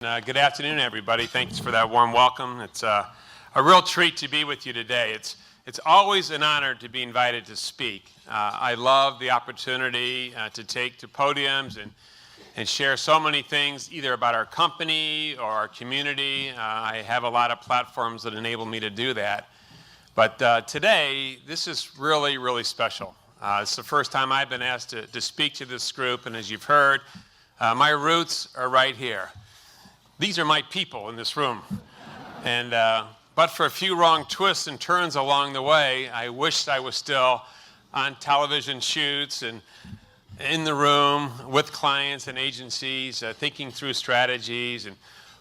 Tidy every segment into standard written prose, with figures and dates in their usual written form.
Good afternoon, everybody. Thanks for that warm welcome. It's a real treat to be with you today. It's always an honor to be invited to speak. I love the opportunity to take to podiums and share so many things, either about our company or our community. I have a lot of platforms that enable me to do that. But today, this is really, really special. It's the first time I've been asked to speak to this group, and as you've heard, my roots are right here. These are my people in this room. And but for a few wrong twists and turns along the way, I wished I was still on television shoots and in the room with clients and agencies, thinking through strategies and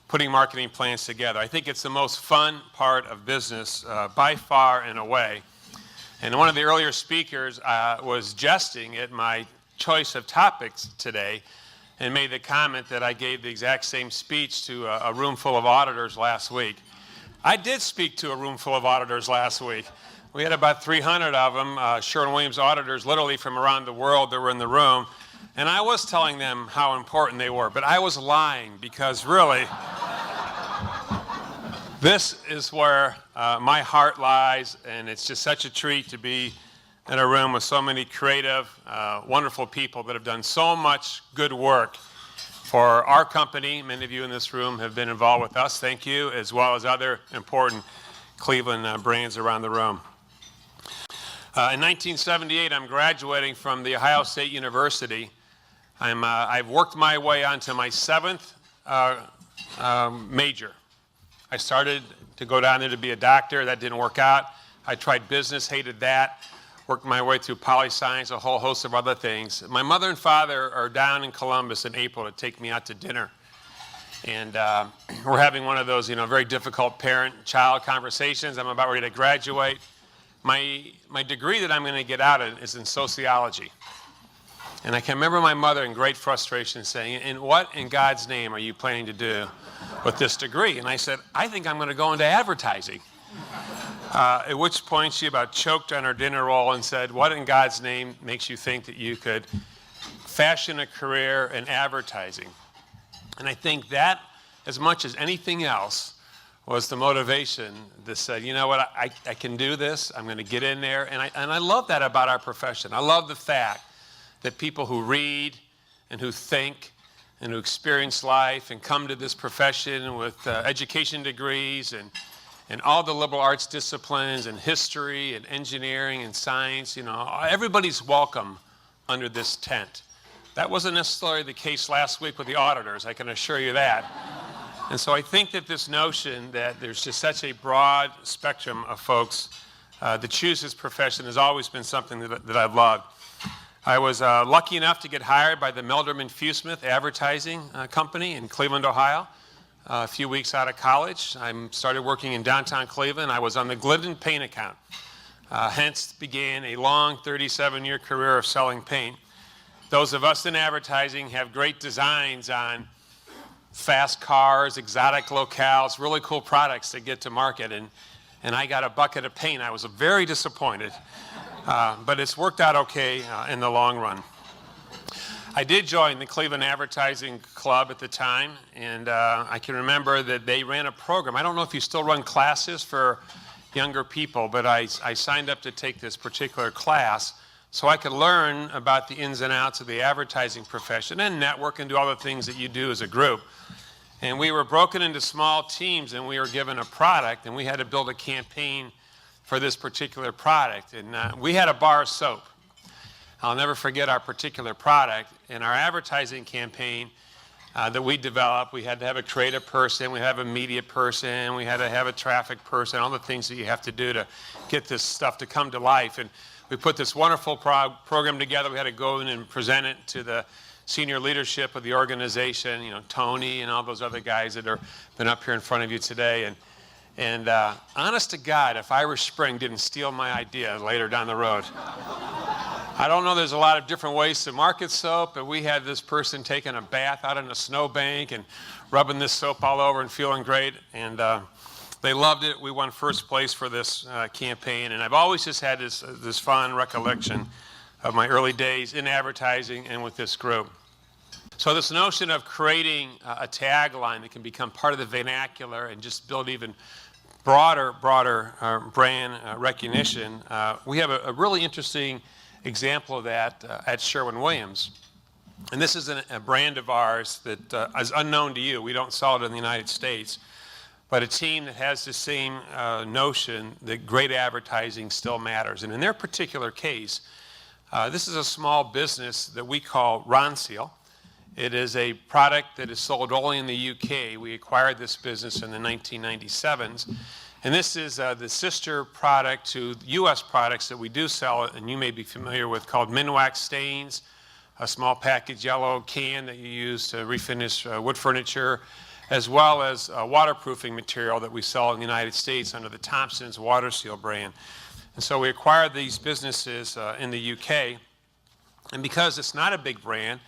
putting marketing plans together. I think it's the most fun part of business by far and away. And one of the earlier speakers was jesting at my choice of topics today and made the comment that I gave the exact same speech to a room full of auditors last week. I did speak to a room full of auditors last week. We had about 300 of them, Sherwin auditors, literally from around the world that were in the room. And I was telling them how important they were, but I was lying because really, this is where my heart lies, and it's just such a treat to be in a room with so many creative, wonderful people that have done so much good work for our company. Many of you in this room have been involved with us. Thank you, as well as other important Cleveland brands around the room. In 1978, I'm graduating from the Ohio State University. I've worked my way onto my seventh major. I started to go down there to be a doctor. That didn't work out. I tried business, hated that. Worked my way through poli-science, a whole host of other things. My mother and father are down in Columbus in April to take me out to dinner. And we're having one of those, very difficult parent-child conversations. I'm about ready to graduate. My degree that I'm going to get out in is in sociology. And I can remember my mother in great frustration saying, "And what in God's name are you planning to do with this degree?" And I said, "I think I'm going to go into advertising." At which point she about choked on her dinner roll and said, "What in God's name makes you think that you could fashion a career in advertising?" And I think that, as much as anything else, was the motivation that said, you know what, I can do this, I'm going to get in there. And I love that about our profession. I love the fact that people who read and who think and who experience life and come to this profession with education degrees and all the liberal arts disciplines and history and engineering and science, everybody's welcome under this tent. That wasn't necessarily the case last week with the auditors, I can assure you that. And so I think that this notion that there's just such a broad spectrum of folks that choose this profession has always been something that I've loved. I was lucky enough to get hired by the Melderman Fewsmith Advertising Company in Cleveland, Ohio. A few weeks out of college, I started working in downtown Cleveland. I was on the Glidden paint account. Hence began a long 37-year career of selling paint. Those of us in advertising have great designs on fast cars, exotic locales, really cool products that get to market. And I got a bucket of paint. I was very disappointed. But it's worked out okay in the long run. I did join the Cleveland Advertising Club at the time, and I can remember that they ran a program. I don't know if you still run classes for younger people, but I signed up to take this particular class so I could learn about the ins and outs of the advertising profession and network and do all the things that you do as a group. And we were broken into small teams, and we were given a product, and we had to build a campaign for this particular product. And we had a bar of soap. I'll never forget our particular product. In our advertising campaign that we developed, we had to have a creative person, we had to have a media person, we had to have a traffic person, all the things that you have to do to get this stuff to come to life. And we put this wonderful program together. We had to go in and present it to the senior leadership of the organization, Tony and all those other guys that have been up here in front of you today. And honest to God, if Irish Spring didn't steal my idea later down the road. I don't know, there's a lot of different ways to market soap, but we had this person taking a bath out in a snowbank and rubbing this soap all over and feeling great. And they loved it. We won first place for this campaign. And I've always just had this fond recollection of my early days in advertising and with this group. So this notion of creating a tagline that can become part of the vernacular and just build even broader brand recognition, we have a really interesting example of that at Sherwin-Williams. And this is a brand of ours that is unknown to you. We don't sell it in the United States. But a team that has the same notion that great advertising still matters. And in their particular case, this is a small business that we call Ronseal. It is a product that is sold only in the UK. We acquired this business in the 1997s. And this is the sister product to US products that we do sell, and you may be familiar with, called Minwax Stains, a small package yellow can that you use to refinish wood furniture, as well as waterproofing material that we sell in the United States under the Thompson's Water Seal brand. And so we acquired these businesses in the UK, and because it's not a big brand,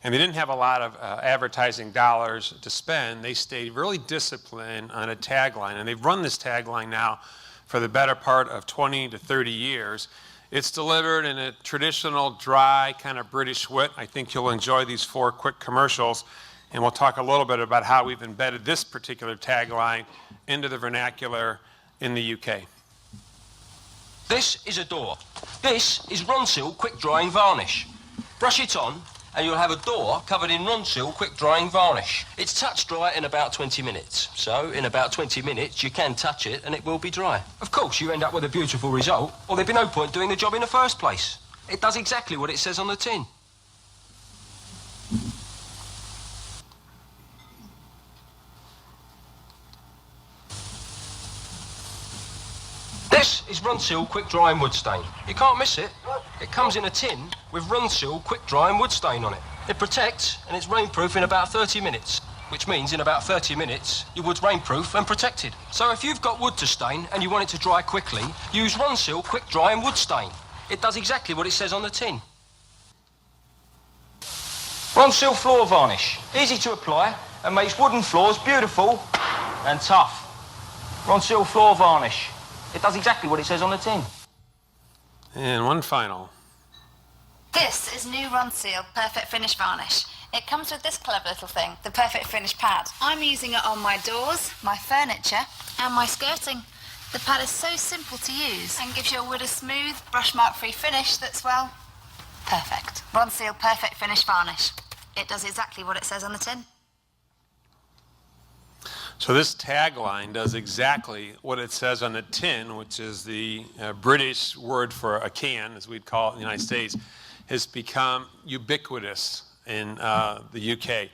and they didn't have a lot of advertising dollars to spend, they stayed really disciplined on a tagline. And they've run this tagline now for the better part of 20 to 30 years. It's delivered in a traditional, dry, kind of British wit. I think you'll enjoy these 4 quick commercials. And we'll talk a little bit about how we've embedded this particular tagline into the vernacular in the UK. This is a door. This is Ronseal quick drying varnish. Brush it on and you'll have a door covered in Ronseal quick drying varnish. It's touch dry in about 20 minutes. So in about 20 minutes you can touch it and it will be dry. Of course you end up with a beautiful result, or there'd be no point doing the job in the first place. It does exactly what it says on the tin. This is Ronseal quick drying wood stain. You can't miss it. It comes in a tin with Ronseal quick drying wood stain on it. It protects and it's rainproof in about 30 minutes, which means in about 30 minutes your wood's rainproof and protected. So if you've got wood to stain and you want it to dry quickly, use Ronseal quick drying wood stain. It does exactly what it says on the tin. Ronseal floor varnish. Easy to apply and makes wooden floors beautiful and tough. Ronseal floor varnish. It does exactly what it says on the tin. And one final. This is new Ronseal Perfect Finish Varnish. It comes with this clever little thing, the Perfect Finish pad. I'm using it on my doors, my furniture, and my skirting. The pad is so simple to use and gives your wood a smooth, brush mark-free finish that's, well, perfect. Ronseal Perfect Finish Varnish. It does exactly what it says on the tin. So this tagline does exactly what it says on the tin, which is the British word for a can, as we'd call it in the United States, has become ubiquitous in the UK.